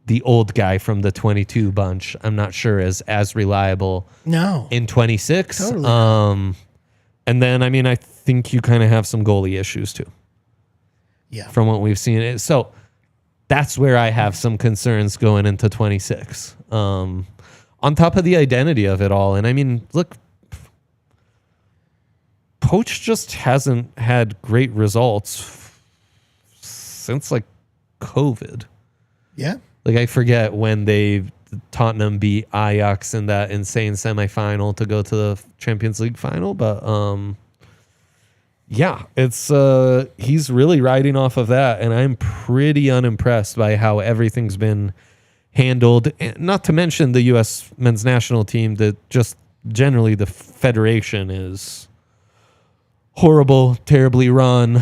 The old guy from the 22 bunch, I'm not sure is as reliable in 26. Totally. And then, I think you kind of have some goalie issues too. Yeah. From what we've seen. So that's where I have some concerns going into 26. On top of the identity of it all. And look, Poach just hasn't had great results since COVID. Yeah. I forget when Tottenham beat Ajax in that insane semifinal to go to the Champions League final. But it's he's really riding off of that, and I'm pretty unimpressed by how everything's been handled. Not to mention the U.S. men's national team, that just generally the federation is horrible, terribly run.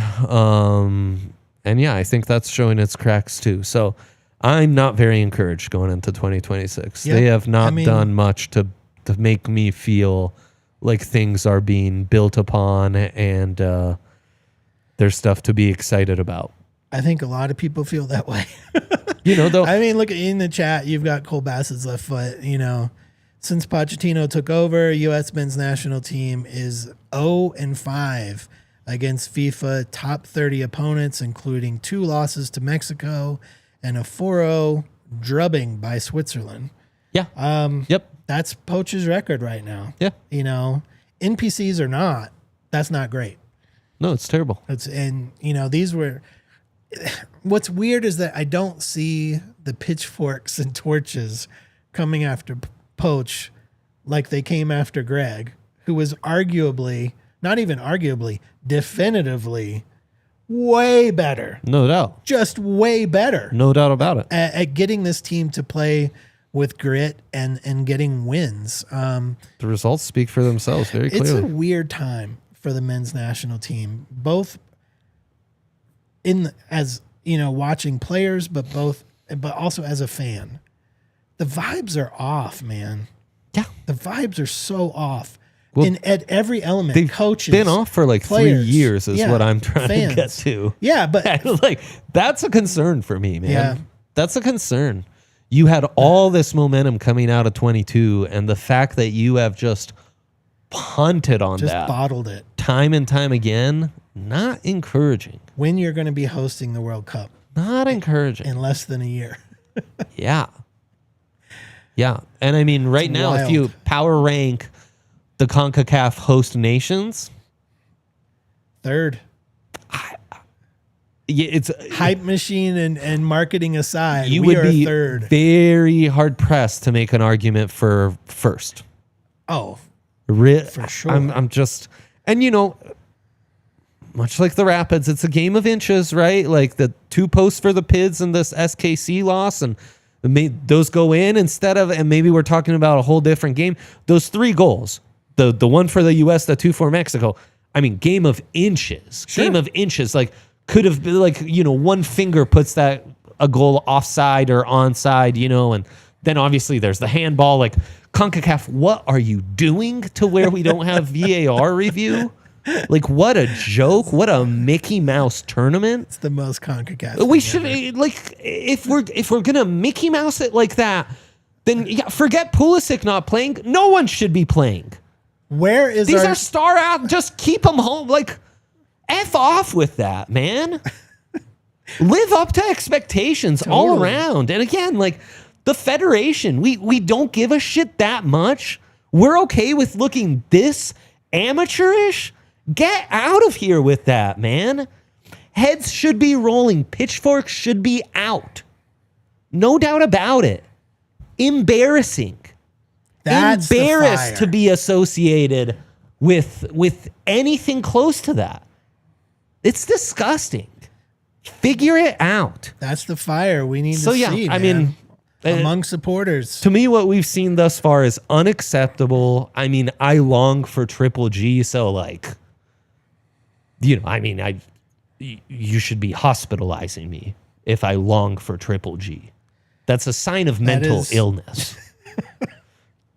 I think that's showing its cracks too. So I'm not very encouraged going into 2026. Yep. They have not done much to make me feel like things are being built upon and there's stuff to be excited about. I think a lot of people feel that way. Though. Look in the chat, you've got Cole Bassett's left foot. Since Pochettino took over, U.S. men's national team is 0-5 against FIFA top 30 opponents, including 2 losses to Mexico and a 4-0 drubbing by Switzerland. Yeah. Yep. That's Poach's record right now. Yeah. NPCs or not, that's not great. No, it's terrible. These were... What's weird is that I don't see the pitchforks and torches coming after Poach like they came after Greg, who was arguably, not even arguably, definitively way better. No doubt. Just way better. No doubt about it. At getting this team to play with grit and getting wins. The results speak for themselves very clearly. It's a weird time for the men's national team, both watching players, but also as a fan. The vibes are off, man. Yeah. The vibes are so off. Well, at every element, they've coaches, been off for players, 3 years is what I'm trying to get to. Yeah, but that's a concern for me, man. Yeah. That's a concern. You had all this momentum coming out of 22, and the fact that you have just punted on just that. Bottled it. Time and time again, not encouraging. When you're going to be hosting the World Cup. Not encouraging. In less than a year. Yeah. Yeah. And right now, wild. if you power rank the CONCACAF host nations, third. It's hype machine and marketing aside, you we would are be third. Very hard pressed to make an argument for first. Oh, for sure. I'm just, and much like the Rapids, it's a game of inches, right? Like the 2 posts for the Pids and this SKC loss, and those go in instead of, and maybe we're talking about a whole different game. Those 3 goals, the one for the U.S., the 2 for Mexico. Game of inches. Sure. Game of inches. Could have been one finger puts that a goal offside or onside, and then obviously there's the handball. CONCACAF, what are you doing to where we don't have VAR review? What a joke. What a Mickey Mouse tournament. It's the most CONCACAF. We should, if we're going to Mickey Mouse it like that, then forget Pulisic not playing. No one should be playing. Where is These are star out. Just keep them home. F off with that, man. live up to expectations all around. And again, like the Federation, we don't give a shit that much. We're okay with looking this amateurish. Get out of here with that, man. Heads should be rolling. Pitchforks should be out. No doubt about it. Embarrassing. That's embarrassed to be associated with anything close to that. It's disgusting. Figure it out. That's the fire we need to see. I man. mean, among supporters. To me, what we've seen thus far is unacceptable. I mean, I long for Triple G, so like, you should be hospitalizing me if I long for Triple G. That's a sign of mental illness.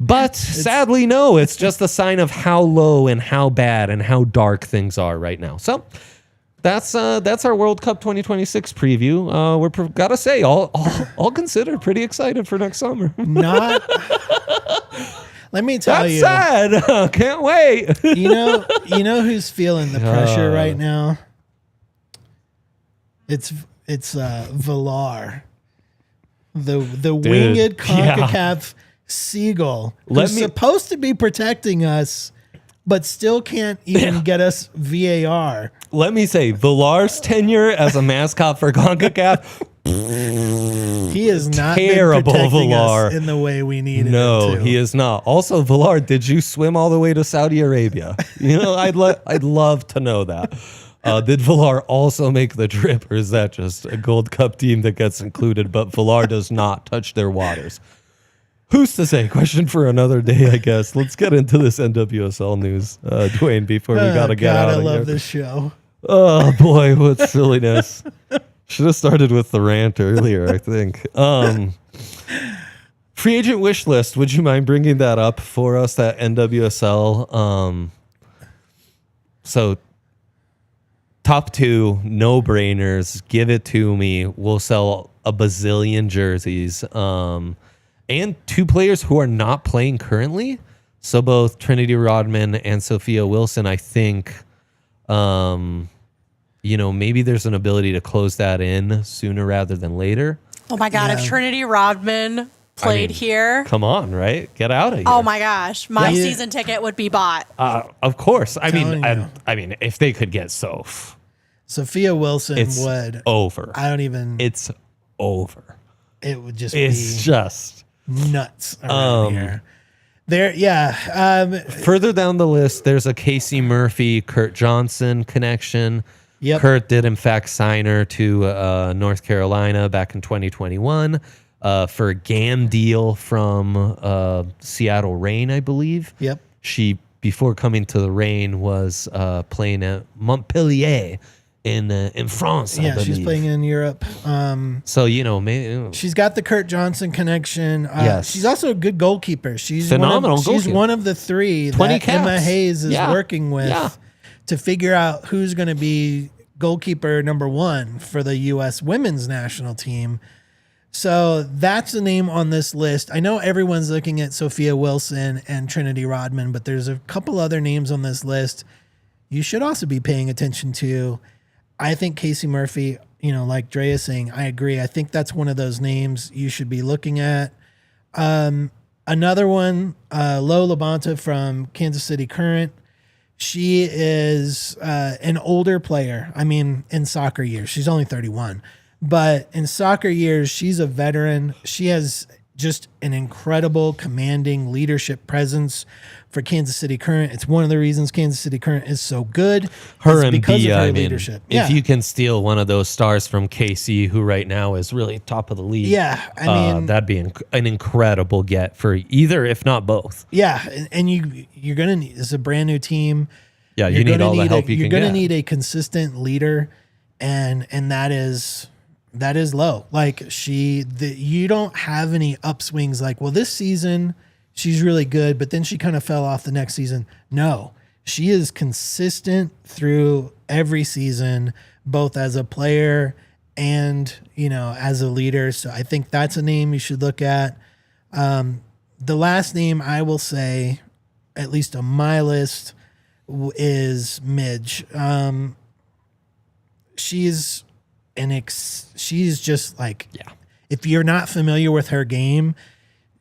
But sadly, no, it's just a sign of how low and how bad and how dark things are right now. So that's our World Cup 2026 preview. We're gotta say, all considered, pretty excited for next summer. Let me tell you. That's sad. Can't wait. You know who's feeling the pressure right now? It's Villar, the winged CONCACAF seagull, who's supposed to be protecting us, but still can't even get us VAR. Let me say, Villar's tenure as a mascot for CONCACAF. He is not terrible, Villar, in the way we needed him to. No, he is not. Also, Villar, did you swim all the way to Saudi Arabia? I'd love to know that. Did Villar also make the trip, or is that just a Gold Cup team that gets included, but Villar does not touch their waters? Who's to say? Question for another day, I guess. Let's get into this NWSL news, Dwayne, before we gotta get out of here. I love this show. Oh boy, what silliness. Should have started with the rant earlier, I think. Free agent wish list. Would you mind bringing that up for us, that NWSL? So top two, no brainers. Give it to me. We'll sell a bazillion jerseys. And two players who are not playing currently. So both Trinity Rodman and Sophia Wilson, I think, maybe there's an ability to close that in sooner rather than later. Oh my God, if Trinity Rodman played here. Come on, right? Get out of here. Oh my gosh, my season ticket would be bought. Of course. I mean, if they could get Sophia Wilson would. Over. It's over. It would just It's just nuts around here. Further down the list, there's a Casey Murphy, Kurt Johnson connection. Yep. Kurt did, in fact, sign her to North Carolina back in 2021 for a GAM deal from Seattle Reign, I believe. Yep. She, before coming to the Reign, was playing at Montpellier in France. Yeah, she's playing in Europe. So maybe she's got the Kurt Johnson connection. Yes. She's also a good goalkeeper. She's phenomenal. She's one of the three that Emma Hayes is working with to figure out who's going to be goalkeeper number one for the U.S. women's national team. So that's the name on this list. I know everyone's looking at Sophia Wilson and Trinity Rodman, but there's a couple other names on this list you should also be paying attention to. I think Casey Murphy, like Dre is saying, I agree. I think that's one of those names you should be looking at. Another one, Lo Labonta from Kansas City Current. She is an older player. I mean, in soccer years, she's only 31. But in soccer years, she's a veteran. She has just an incredible, commanding leadership presence for Kansas City Current. It's one of the reasons Kansas City Current is so good. Her and because Bia, of her leadership. If you can steal one of those stars from KC, who right now is really top of the league, that'd be an incredible get for either, if not both. Yeah, and you're gonna need. It's a brand new team. Yeah, you need all the help you can get. You're gonna need a consistent leader, and that is Low. Like you don't have any upswings. Like, well, this season she's really good, but then she kind of fell off the next season. No, she is consistent through every season, both as a player and, as a leader. So I think that's a name you should look at. The last name I will say, at least on my list, is Midge. She's and she's just like, if you're not familiar with her game,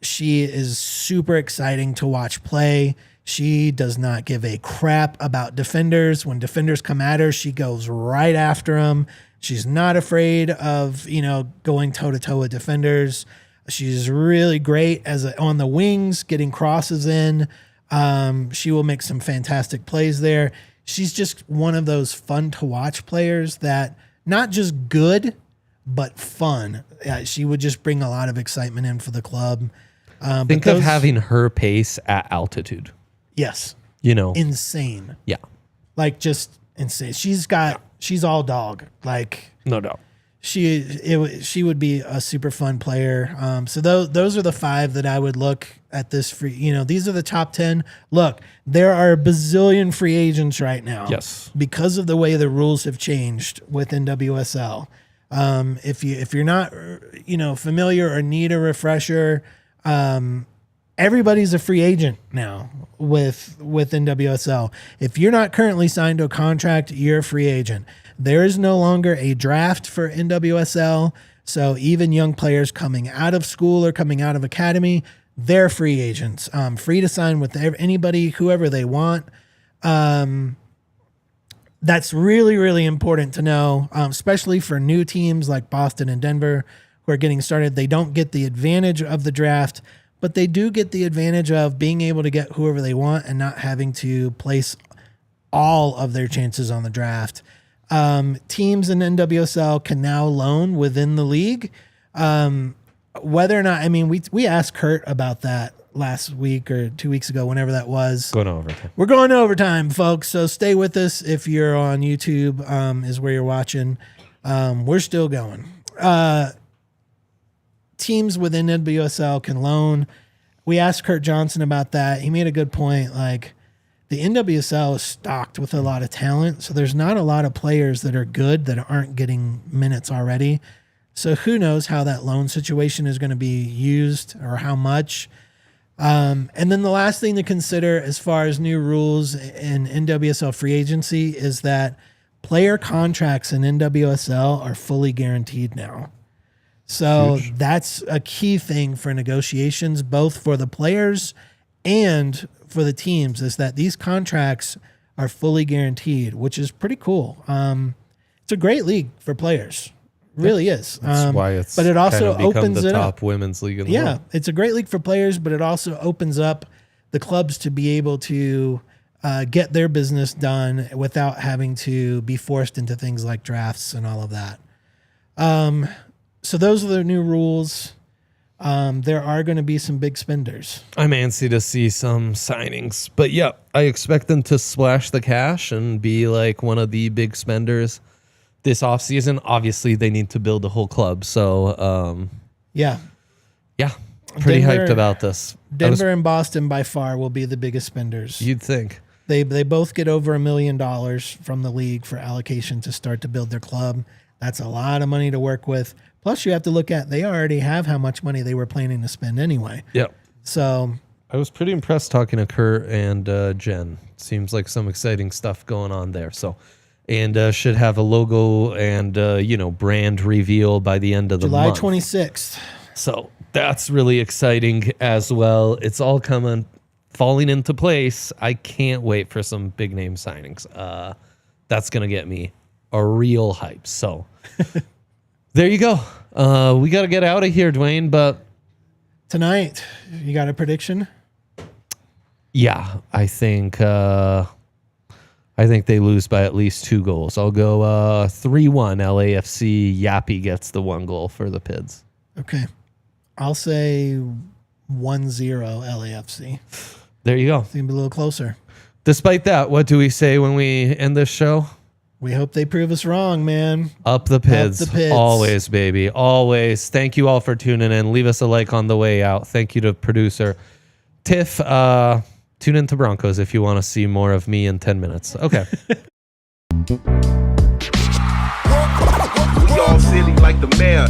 she is super exciting to watch play. She does not give a crap about defenders. When defenders come at her, she goes right after them. She's not afraid of, going toe-to-toe with defenders. She's really great on the wings, getting crosses in. She will make some fantastic plays there. She's just one of those fun-to-watch players that not just good, but fun. She would just bring a lot of excitement in for the club. Think of having her pace at altitude. Yes. Insane. Yeah. Like just insane. She's all dog. Like no doubt. She would be a super fun player. So those are the 5 that I would look at this free. These are the top 10. Look, there are a bazillion free agents right now. Yes. Because of the way the rules have changed with NWSL. If you're not familiar or need a refresher, everybody's a free agent now with NWSL. If you're not currently signed to a contract, you're a free agent. There is no longer a draft for NWSL. So even young players coming out of school or coming out of academy, they're free agents, free to sign with anybody, whoever they want. That's really, really important to know, especially for new teams like Boston and Denver who are getting started. They don't get the advantage of the draft, but they do get the advantage of being able to get whoever they want and not having to place all of their chances on the draft. Teams in NWSL can now loan within the league. Whether or not, we asked Kurt about that last week or 2 weeks ago, whenever that was. Going to overtime. We're going to overtime, folks. So stay with us. If you're on YouTube, is where you're watching. We're still going. Teams within NWSL can loan. We asked Kurt Johnson about that. He made a good point. Like, the NWSL is stocked with a lot of talent, so there's not a lot of players that are good that aren't getting minutes already. So who knows how that loan situation is going to be used or how much. And then the last thing to consider as far as new rules in NWSL free agency is that player contracts in NWSL are fully guaranteed now. So that's a key thing for negotiations, both for the players and for the teams, is that these contracts are fully guaranteed, which is pretty cool. It's a great league for players. Really is. That's why it's but it also kind of opens the it top up. Women's league in the world. It's a great league for players, but it also opens up the clubs to be able to get their business done without having to be forced into things like drafts and all of that. So those are the new rules. There are going to be some big spenders. I'm antsy to see some signings, but yeah, I expect them to splash the cash and be like one of the big spenders this offseason. Obviously, they need to build a whole club. So, yeah, pretty hyped about this. Denver and Boston by far will be the biggest spenders. You'd think. They both get over $1 million from the league for allocation to start to build their club. That's a lot of money to work with. Plus, you have to look at, they already have how much money they were planning to spend anyway. Yeah. So I was pretty impressed talking to Kurt and Jen. Seems like some exciting stuff going on there. So, and should have a logo and, brand reveal by the end of the month. July 26th. So that's really exciting as well. It's all falling into place. I can't wait for some big name signings. That's going to get me a real hype. So there you go. We got to get out of here, Dwayne, but tonight, you got a prediction? Yeah, I think they lose by at least 2 goals. I'll go 3-1 LAFC. Yappy gets the 1 goal for the Pids. Okay. I'll say 1-0 LAFC. There you go. It's going to be a little closer. Despite that, what do we say when we end this show? We hope they prove us wrong, man. Up the Pids. Up the Pids. Always, baby. Always. Thank you all for tuning in. Leave us a like on the way out. Thank you to producer Tiff. Tune into Broncos if you want to see more of me in 10 minutes. Okay. We all silly like the mayor.